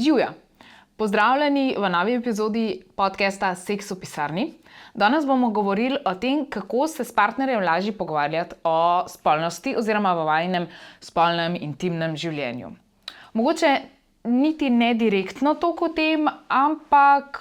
Živja! Pozdravljeni v novi epizodi podcasta Seks v pisarni. Danes bomo govorili o tem, kako se s partnerjem lažje pogovarjati o spolnosti oziroma v vajinem spolnem intimnem življenju. Mogoče niti ne direktno toliko o tem, ampak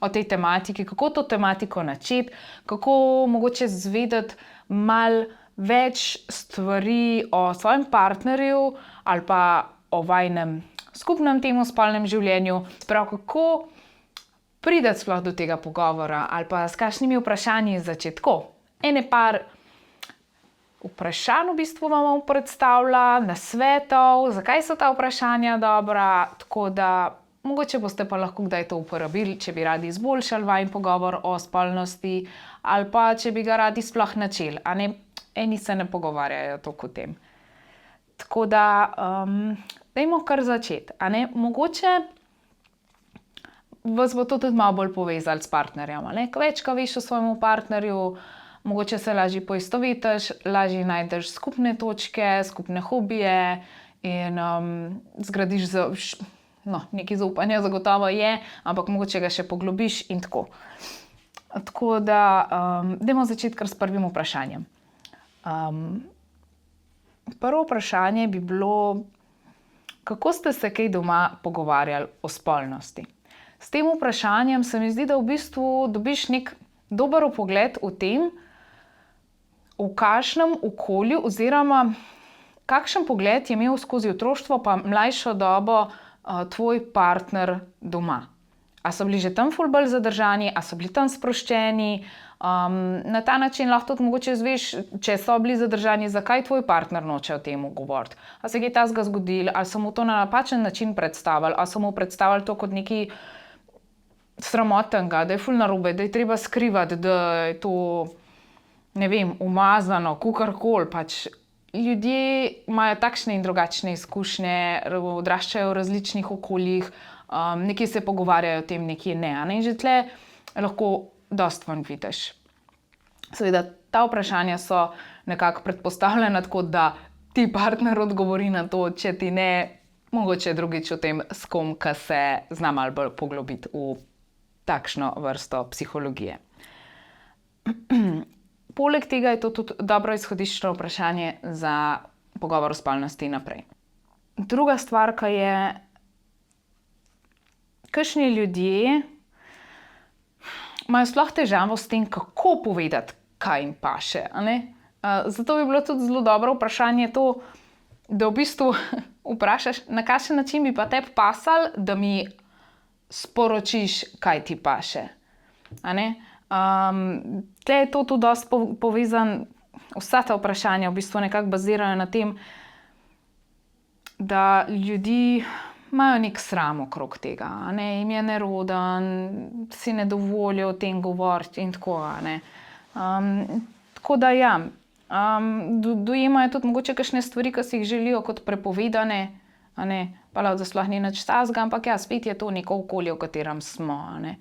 o tej tematiki, kako to tematiko načeti, kako mogoče zvedeti malo več stvari o svojem partnerju ali pa o vajnem skupnem temu spolnem življenju. Prav kako prideti sploh do tega pogovora ali pa s kakšnimi vprašanji začeti. Ene par vprašanj v bistvu vam predstavlja, nasvetov, zakaj so ta vprašanja dobra, tako da mogoče boste pa lahko kdaj to uporabili, če bi radi izboljšali vajin pogovor o spolnosti ali pa če bi ga radi sploh načeli, a ne. Eni se ne pogovarjajo toliko o tem. Tako da, dajmo kar začeti, a ne. Mogoče vas bo to tudi malo bolj povezali s partnerjem, a ne. Več, ko veš o svojemu partnerju, mogoče se lažje poistovetiš, lažje najdeš skupne točke, skupne hobije in zgradiš nekaj zaupanja, zagotovo je, ampak mogoče ga še poglobiš in tako. Tako da, dajmo začeti kar s prvim vprašanjem. Prvo vprašanje bi bilo, kako ste se kaj doma pogovarjali o spolnosti? S tem vprašanjem se mi zdi, da v bistvu dobiš nek dober vpogled v tem, v kakšnem okolju oziroma kakšen pogled je imel skozi otroštvo pa mlajšo dobo tvoj partner doma. A so bili že tam ful bolj zadržani, a so bili tam sproščeni? Na ta način lahko tudi mogoče izveš, če so bili zadržani, zakaj tvoj partner noče o tem govoriti. A se je takega zgodilo, ali so mu to na napačen način predstavili, ali so mu predstavili to kot nekaj sramotnega, da je ful narobe, da je treba skrivati, da je to, ne vem, umazano, kakorkoli pač. Ljudje imajo takšne in drugačne izkušnje, odraščajo v različnih okoljih, nekje se pogovarjajo o tem, nekje ne. In že tle lahko dosti ven vidiš. Seveda, ta vprašanja so nekako predpostavljena tako, da ti partner odgovori na to, če ti ne, mogoče drugič o tem s kom, ki se zna malo bolj poglobiti v takšno vrsto psihologije. Poleg tega je to tudi dobro izhodiščno vprašanje za pogovor o spolnosti naprej. Druga stvar, ki je, kakšni ljudje imajo sploh težavo s tem, kako povedati, kaj jim paše, a ne. Zato bi bilo tudi zelo dobro vprašanje to, da v bistvu vprašaš, na kakšen način bi pa tebi pasalo, da mi sporočiš, kaj ti paše, a ne. Tle je to tudi dosti povezano, vsa ta vprašanja v bistvu nekako bazirajo na tem, da ljudi imajo nek sram okrog tega, a ne, jim je neroden, si ne dovolijo o tem govoriti in tako, a ne. Tako da ja, dojemajo tudi mogoče kakšne stvari, ki si jih želijo kot prepovedane, a ne, pa lahko da sploh ni nič takega, ampak ja, spet je to neko okolje, v katerem smo, a ne.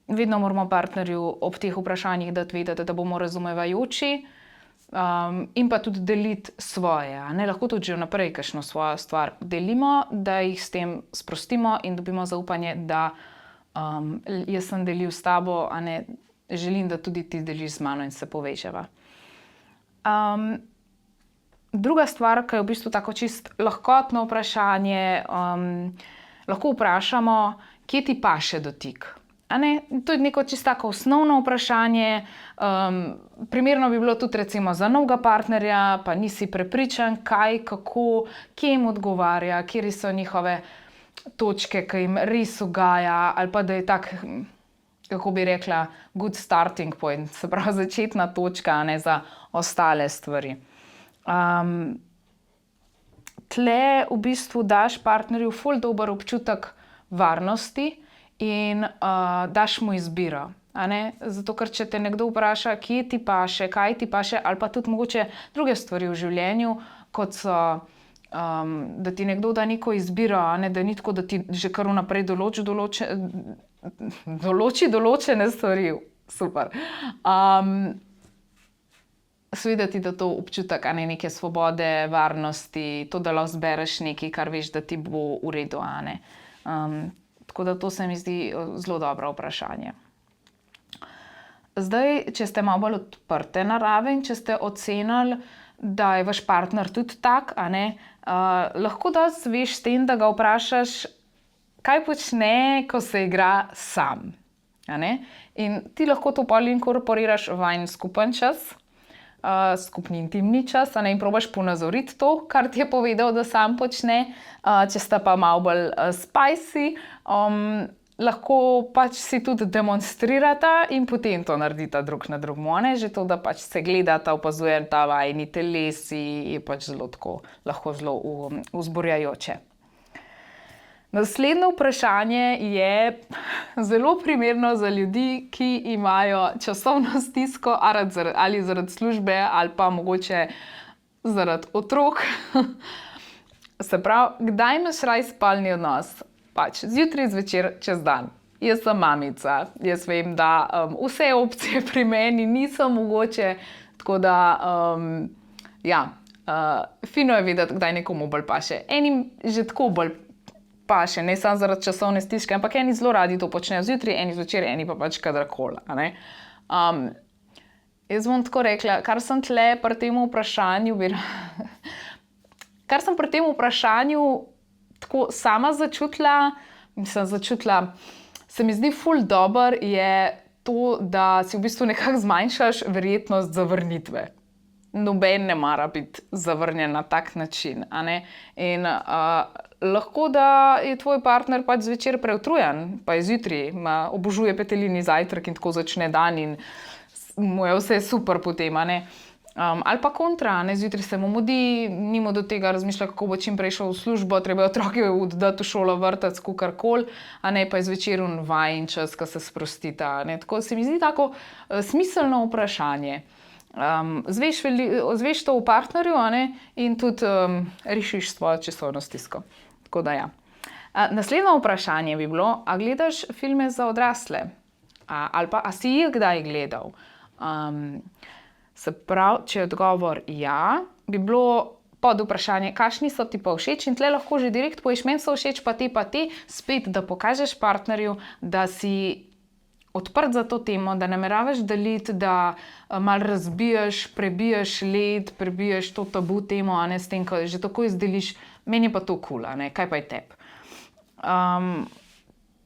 Vedno moramo partnerju ob teh vprašanjih dati vedeti, da bomo razumevajoči, in pa tudi deliti svoje, a ne. Lahko tudi že vnaprej kakšno svojo stvar delimo, da jih s tem sprostimo in dobimo zaupanje, da jaz sem delil s tabo, a ne, želim, da tudi ti deliš z mano in se poveževa. Druga stvar, ki je v bistvu tako čisto lahkotno vprašanje, lahko vprašamo, kje ti paše dotik. A ne, to je neko čisto tako osnovno vprašanje, primerno bi bilo tudi recimo za novega partnerja, pa nisi prepričan, kaj, kako, kje jim odgovarja, katere so njihove točke, ki jim res ugaja, ali pa da je tak, kako bi rekla, good starting point, se pravi začetna točka, a ne, za ostale stvari. Tle v bistvu daš partnerju ful dober občutek varnosti in daš mu izbiro, a ne. Zato, ker če te nekdo vpraša, kje ti paše, kaj ti paše, ali pa tudi mogoče druge stvari v življenju, kot so, da ti nekdo da neko izbiro, a ne, da ni tako, da ti že kar vnaprej določi določene stvari. Super. seveda ti da to občutek neke svobode, varnosti, to, da lahko zbereš nekaj, kar veš, da ti bo v redu. Tako da to se mi zdi zelo dobro vprašanje. Zdaj, če ste malo bolj odprte narave in če ste ocenili, da je vaš partner tudi tak, lahko dosti veš s tem, da ga vprašaš, kaj počne, ko se igra sam. In ti lahko to pol inkorporiraš v en skupen čas, skupni intimni čas, in probaš ponazoriti to, kar ti je povedal, da sam počne. Če sta pa malo bolj spicy, lahko pač si tudi demonstrirata in potem to naredita drug na drugem. Že to, da pač se gledata, opazujeta vajini telesi, je pač zelo tako, lahko zelo vzburjajoče. Naslednje vprašanje je zelo primerno za ljudi, ki imajo časovno stisko ali zaradi službe ali pa mogoče zaradi otrok. Se pravi, kdaj imaš raje spalni odnos? Pač zjutraj, zvečer, čez dan. Jaz sem mamica, jaz vem, da vse opcije pri meni niso mogoče, tako da fino je vedeti, kdaj nekomu bolj paše. Enim že tako bolj paše, ne samo zaradi časovne stiske, ampak eni zelo radi to počnejo zjutraj, eni zvečer, eni pa pač kadarkoli. Jaz bom tako rekla, kar sem pri tem vprašanju tako sama začutila, se mi zdi ful dobro je to, da si v bistvu nekako zmanjšaš verjetnost zavrnitve. Noben ne mara biti zavrnjen na tak način. In lahko, da je tvoj partner pač zvečer preutrujen, pa je zjutraj, obožuje peteljini zajtrk in tako začne dan in mu je vse super potem. Ali pa kontra, zjutraj se mu mudi, nima do tega razmišlja, kako bo čim prej šel v službo, treba je otroke oddati v šolo, vrtec, kakorkoli, pa je zvečer vajin čas, ko se sprostita. Tako se mi zdi tako smiselno vprašanje. Zveš to v partnerju in tudi rešiš svojo časovno stisko. Tako da ja. Naslednje vprašanje bi bilo, a gledaš filme za odrasle? Ali pa, a si jih kdaj gledal? Se pravi, če je odgovor ja, bi bilo pod vprašanje, kakšni so ti pa všeč, in tle lahko že direkt poveš, meni so všeč pa te, spet, da pokažeš partnerju, da si odprt za to temo, da nameravaš deliti, da malo razbiješ, prebiješ led, prebiješ to tabu temo, s tem, ko že tako izdeliš, meni je pa to kul, kaj pa je tebi.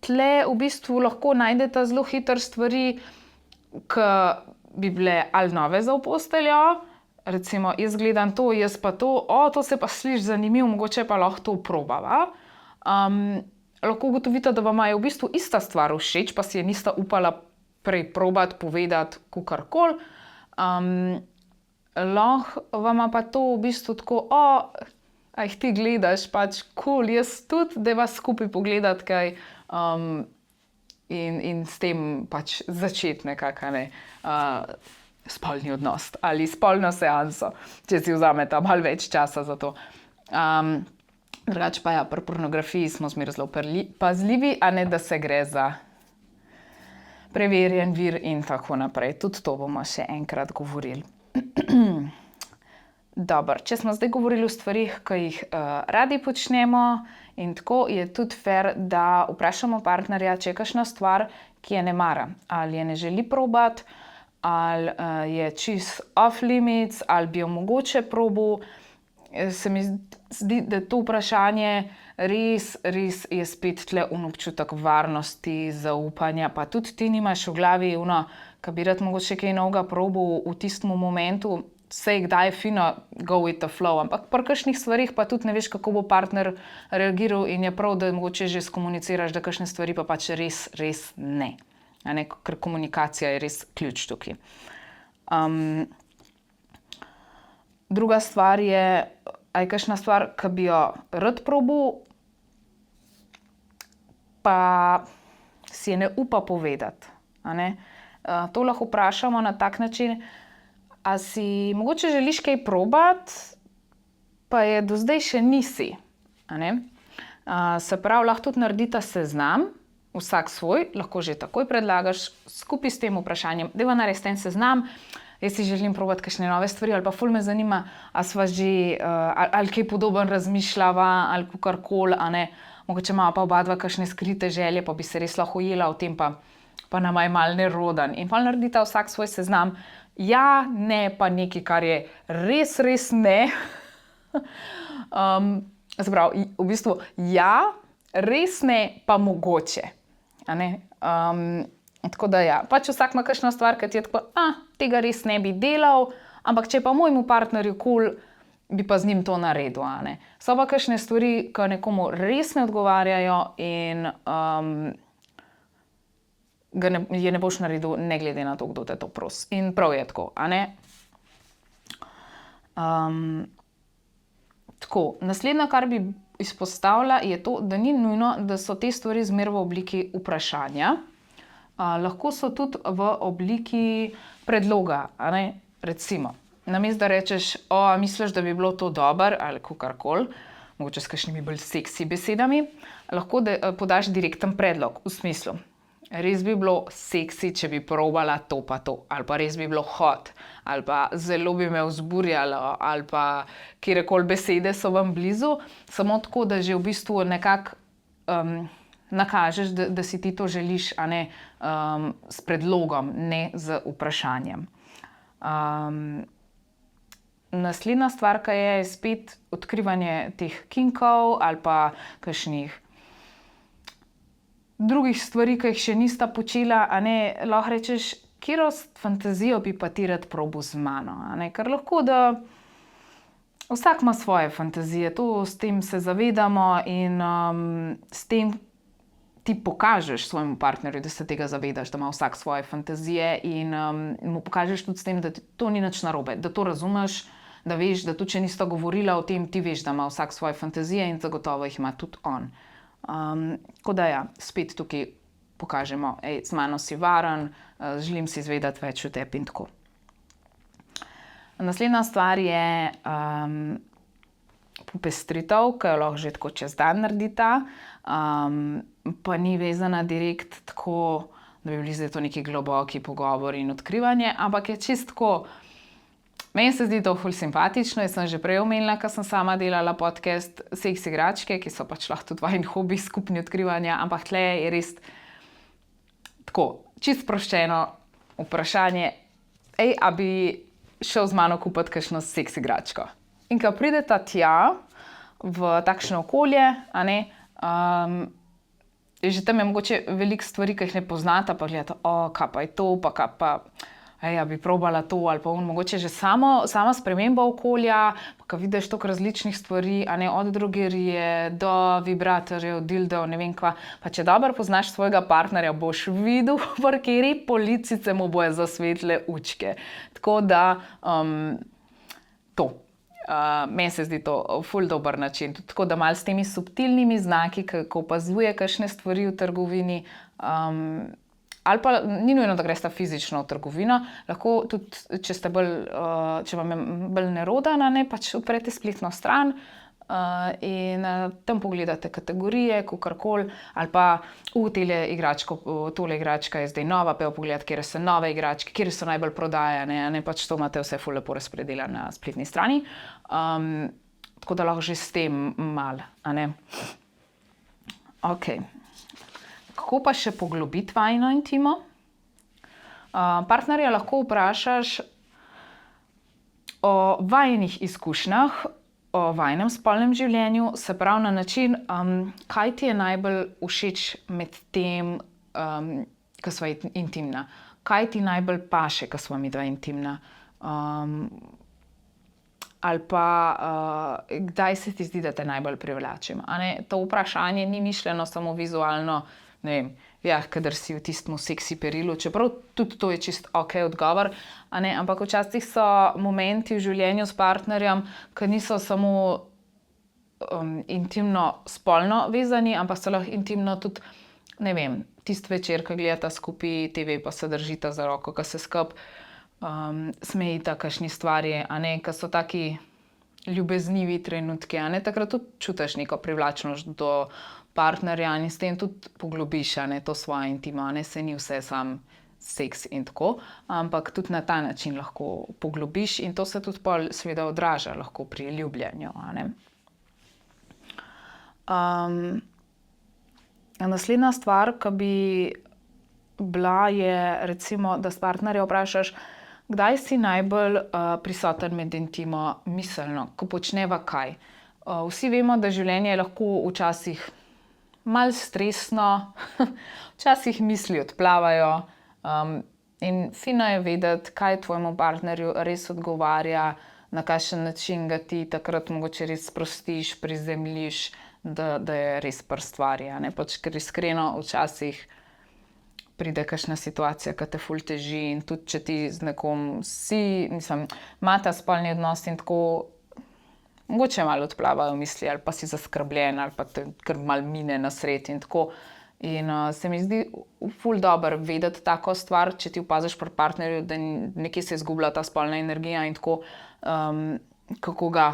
Tle v bistvu lahko najdete zelo hitro stvari, ki bi bile ali nove za v posteljo, recimo jaz gledam to, jaz pa to, to se pa sliši zanimivo, mogoče pa lahko to probava. Lahko ugotovite, da vam je v bistvu ista stvar všeč, pa si je nista upala prej probati, povedati, kakorkoli. Lahko vam pa to v bistvu tako, a jih ti gledaš, pač kul, jaz tudi, da vas skupaj pogledati kaj in s tem pač začeti nekako spolni odnos ali spolno seanso, če si vzamete malo več časa za to. Drugače pa pri pornografiji smo zmeraj zelo pazljivi, da se gre za preverjen vir in tako naprej. Tudi to bomo še enkrat govorili. Dobro, če smo zdaj govorili o stvarih, ki jih radi počnemo, in tako je tudi fair, da vprašamo partnerja, če je kakšna stvar, ki je ne mara. Ali je ne želi probati, ali je čist off limits, ali bi jo mogoče probal. Se mi zdi, da to vprašanje res je spet tle občutek varnosti, zaupanja, pa tudi ti nimaš v glavi ko bi rad mogoče kaj novega probal v tistem momentu, sej kdaj je fino go with the flow, ampak pri kakšnih stvarih pa tudi ne veš, kako bo partner reagiral in je prav, da mogoče že skomuniciraš, da kakšne stvari pa pač res ne. Ker komunikacija je res ključ tukaj. Druga stvar je, a je kakšna stvar, ki bi jo rad probal, pa si je ne upa povedati. To lahko vprašamo na tak način, a si mogoče želiš kaj probati, pa je do zdaj še nisi. Se pravi, lahko tudi naredita seznam, vsak svoj, lahko že takoj predlagaš, skupaj s tem vprašanjem, dajva narediti en seznam, jaz si želim probati kakšne nove stvari, ali pa ful me zanima, a sva že, ali kaj podoben razmišljava, ali kakorkoli, a ne. Mogoče imava pa oba dva kakšne skrite želje, pa bi se res lahko ujela v tem, pa nama je malo neroden. In pol naredita vsak svoj seznam. Ja, ne, pa nekaj, kar je res, res ne. Se pravi, v bistvu ja, res ne, pa mogoče. A ne? Tako da ja, pač vsak ima kakšno stvar, ki ti je tako, tega res ne bi delal, ampak če je pa mojemu partnerju kul, bi pa z njim to naredil, a ne. So pa kakšne stvari, ki nekomu res ne odgovarjajo in je ne boš naredil, ne glede na to, kdo te to prosi. In prav je tako, a ne. Tako, naslednje, kar bi izpostavila, je to, da ni nujno, da so te stvari zmeraj v obliki vprašanja. Lahko so tudi v obliki predloga, a ne. Recimo, namesto da rečeš, misliš, da bi bilo to dobro, ali kakorkoli, mogoče s kakšnimi bolj seksi besedami, lahko podaš direkten predlog v smislu. Res bi bilo seksi, če bi probala to pa to, ali pa res bi bilo hot, ali pa zelo bi me vzburjalo, ali pa kjerkoli besede so vam blizu, samo tako, da že v bistvu nekako nakažeš, da si ti to želiš, a ne s predlogom, ne z vprašanjem. Naslednja stvar, ki je spet odkrivanje teh kinkov ali pa kakšnih drugih stvari, ki jih še nista počela, a ne, lahko rečeš, katero fantazijo bi pa ti rad probal z mano, a ne, ker lahko, da vsak ima svoje fantazije, s tem se zavedamo in s tem ti pokažeš svojemu partnerju, da se tega zavedaš, da ima vsak svoje fantazije in mu pokažeš tudi s tem, da to ni nič narobe, da to razumeš, da veš, da tudi če nista govorila o tem, ti veš, da ima vsak svoje fantazije in zagotovo jih ima tudi on. Tako da ja, spet tukaj pokažemo, z mano si varen, želim si izvedeti več o tebi in tako. Naslednja stvar je popestritev, ki jo lahko že tako čez dan naredita, pa ni vezana direkt tako, da bi bili zdaj to neki globoki pogovori in odkrivanje, ampak je čisto tako. Meni se zdi to ful simpatično, jaz sem že prej omenila, ko sem sama delala podcast Seks igračke, ki so pač lahko tudi vajen hobi, skupni odkrivanja, ampak tle je res tako, čisto sproščeno vprašanje, a bi šel z mano kupiti kakšno seks igračko. In ko prideta tja v takšno okolje, a ne, že tam je mogoče veliko stvari, ki jih ne poznata, pa gledata, kaj pa je to, pa kaj pa... a bi probala to ali pa mogoče že sama sprememba okolja, pa ko vidiš toliko različnih stvari, a ne, od drogerije do vibratorjev, dildev, ne vem kva. Pa če dobro poznaš svojega partnerja, boš videl, v kateri policice mu bojo zasvetle učke. Tako da to. Meni se zdi to ful dober način. Tako da malo s temi subtilnimi znaki, ko opazuje kakšne stvari v trgovini, ali pa ni nujno, da gresta fizično v trgovino, lahko tudi, če vam je bolj neroden, ne, pač odprete spletno stran in tam pogledate kategorije, kakorkoli, ali pa tole igračka je zdaj nova, pa jo pogledate, kjer so nove igračke, kjer so najbolj prodajane, ne, pač to imate vse ful lepo razpredelano na spletni strani. Tako da lahko že s tem malo, a ne. Okej. Kako pa še poglobiti vajino intimo? Partnerja lahko vprašaš o vajinih izkušnjah, o vajinem spolnem življenju, se pravi na način, kaj ti je najbolj všeč med tem, ko sva intimna. Kaj ti najbolj paše, ko sva midva intimna. Ali pa kdaj se ti zdi, da te najbolj privlačim. A ne, to vprašanje ni mišljeno samo vizualno, ne vem, kadar si v tistem seksi perilu, čeprav tudi to je čist odgovor, a ne, ampak včasih so momenti v življenju s partnerjem, ki niso samo intimno spolno vezani, ampak so lahko intimno tudi, ne vem, tisti večer, ko gledata skupaj TV, pa se držita za roko, ko se skupaj smejita kakšni stvari, a ne, ko so taki ljubeznivi trenutki, a ne, takrat tudi čutiš neko privlačnost do partnerja in s tem tudi poglobiš, a ne, to svojo intimo, a ne, se ni vse sam seks in tako, ampak tudi na ta način lahko poglobiš in to se tudi pol seveda odraža lahko pri ljubljenju, a ne. Naslednja stvar, ki bi bila, je recimo, da s partnerja vprašaš, kdaj si najbolj prisoten med intimo miselno, ko počneva kaj. Vsi vemo, da življenje je lahko včasih malo stresno, včasih misli odplavajo, in fino je vedeti, kaj tvojemu partnerju res odgovarja, na kakšen način ga ti takrat mogoče res sprostiš, prizemljiš, da je res pri stvari, a ne. Pač ker iskreno včasih pride kakšna situacija, ki te ful teži in tudi če ti z nekom imata spolni odnos in tako, mogoče malo odplavajo misli ali pa si zaskrbljen ali pa te kar malo mine nasred in tako. In se mi zdi ful dobro vedeti tako stvar, če ti opaziš pri partnerju, da nekje se izgublja ta spolna energija in tako, kako ga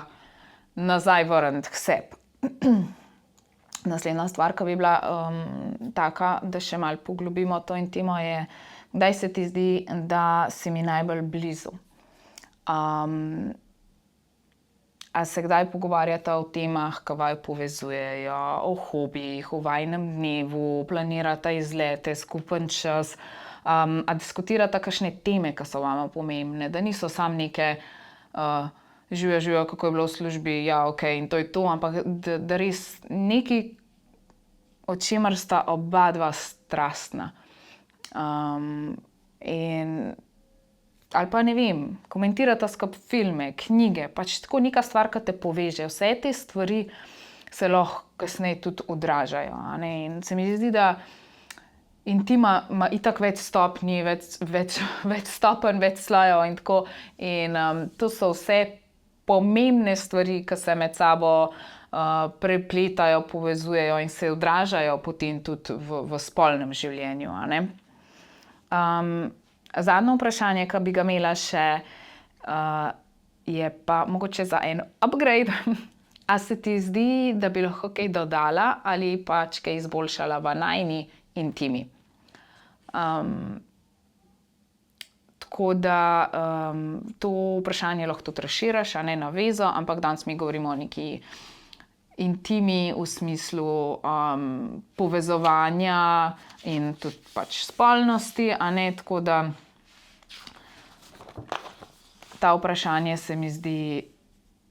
nazaj vrniti k sebi. Naslednja stvar, ki bi bila taka, da še malo poglobimo to intimo, je, kdaj se ti zdi, da si mi najbolj blizu. A se kdaj pogovarjata o temah, ki vaju povezujejo, o hobijih, o vajinem dnevu, planirata izlete, skupen čas, a diskutirata kakšne teme, ki so vama pomembne, da niso samo neke živijo, kako je bilo v službi, ja, okej, in to je to, ampak da res nekaj, o čemer sta oba dva strastna. Ali pa ne vem, komentirata skupaj filme, knjige, pač tako neka stvar, ki te poveže. Vse te stvari se lahko kasneje tudi odražajo, a ne. In se mi zdi, da intima ima itak več stopnji, več stopenj, več slojev in tako. In to so vse pomembne stvari, ki se med sabo prepletajo, povezujejo in se odražajo potem tudi v spolnem življenju, a ne. Zadnje vprašanje, ki bi ga imela še, je pa mogoče za en upgrade. A se ti zdi, da bi lahko kaj dodala ali pač kaj izboljšala v najini intimi? Tako da to vprašanje lahko tudi razširiš, a ne, na vezo, ampak danes mi govorimo o neki intimi v smislu povezovanja in tudi pač spolnosti, a ne, tako da ta vprašanje se mi zdi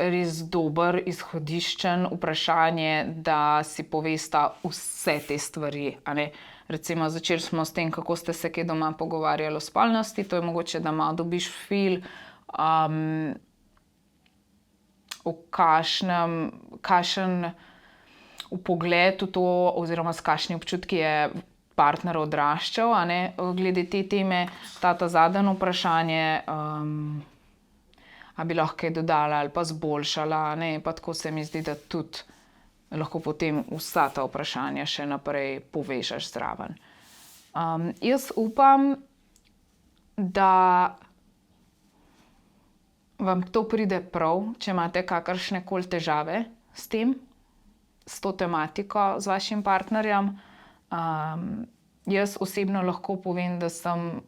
res dober izhodiščen vprašanje, da si povesta vse te stvari, a ne. Recimo začeli smo s tem, kako ste se kaj doma pogovarjali o spolnosti, to je mogoče, da malo dobiš feel, v kakšen vpogled v to oziroma s kakšni občutki je partner odraščal, a ne, glede te teme. Ta zadnje vprašanje, a bi lahko kaj dodala ali pa izboljšala, a ne, pa tako se mi zdi, da tudi lahko potem vsa ta vprašanja še naprej povežeš zraven. Jaz upam, da vam to pride prav, če imate kakršnekoli težave s tem, s to tematiko, z vašim partnerjem. Jaz osebno lahko povem, da sem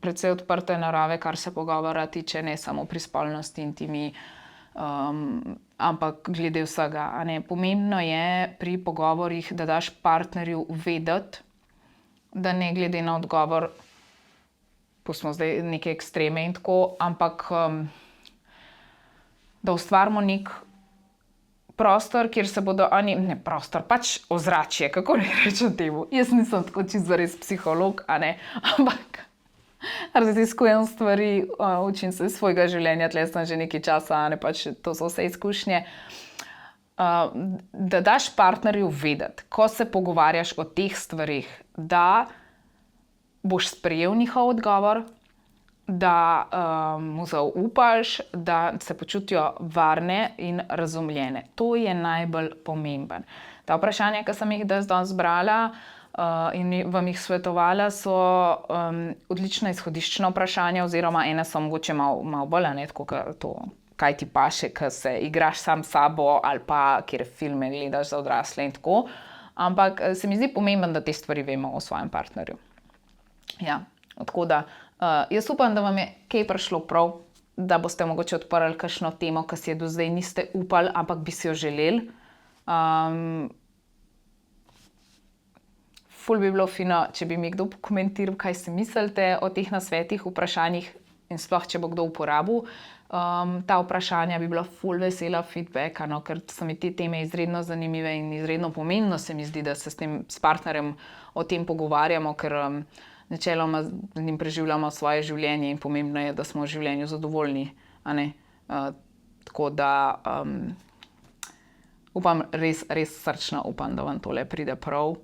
precej odprte narave, kar se pogovora tiče, ne samo pri spolnosti, intimi, ampak glede vsega, a ne. Pomembno je pri pogovorih, da daš partnerju vedeti, da ne glede na odgovor, pustimo zdaj neke ekstreme in tako, ampak da ustvarimo neki prostor, kjer se bodo oni, ne prostor, pač ozračje, kako naj rečem temu. Jaz nisem tako čisto zares psiholog, a ne, ampak raziskujem stvari, učim se iz svojega življenja, tule sem že nekaj časa, a ne, pač to so vse izkušnje. Da daš partnerju vedeti, ko se pogovarjaš o teh stvareh, da boš sprejel njihov odgovor, da mu zaupaš, da se počutijo varne in razumljene. To je najbolj pomembno. Ta vprašanja, ki sem jih danes zbrala in vam jih svetovala, so odlična izhodiščna vprašanja, oziroma ene so mogoče malo bolj, ne, tako kot to, kaj ti paše, ko se igraš sam s sabo ali pa katere filme gledaš za odrasle in tako. Ampak se mi zdi pomembno, da te stvari vemo o svojem partnerju. Ja, tako da jaz upam, da vam je kaj prišlo prav, da boste mogoče odprli kakšno temo, ki si je do zdaj niste upali, ampak bi si jo želeli. Ful bi bilo fino, če bi mi kdo pokomentiral, kaj si mislite o teh nasvetih, vprašanjih in sploh, če bo kdo uporabil ta vprašanja, bi bila ful vesela feedbacka, no, ker so mi te teme izredno zanimive in izredno pomembno se mi zdi, da se s partnerjem o tem pogovarjamo, ker načeloma z njim preživljamo svoje življenje in pomembno je, da smo v življenju zadovoljni, a ne? Tako da upam, res srčno upam, da vam tole pride prav.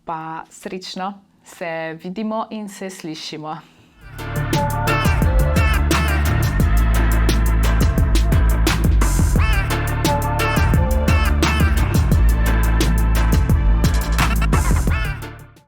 Pa srečno se vidimo in se slišimo.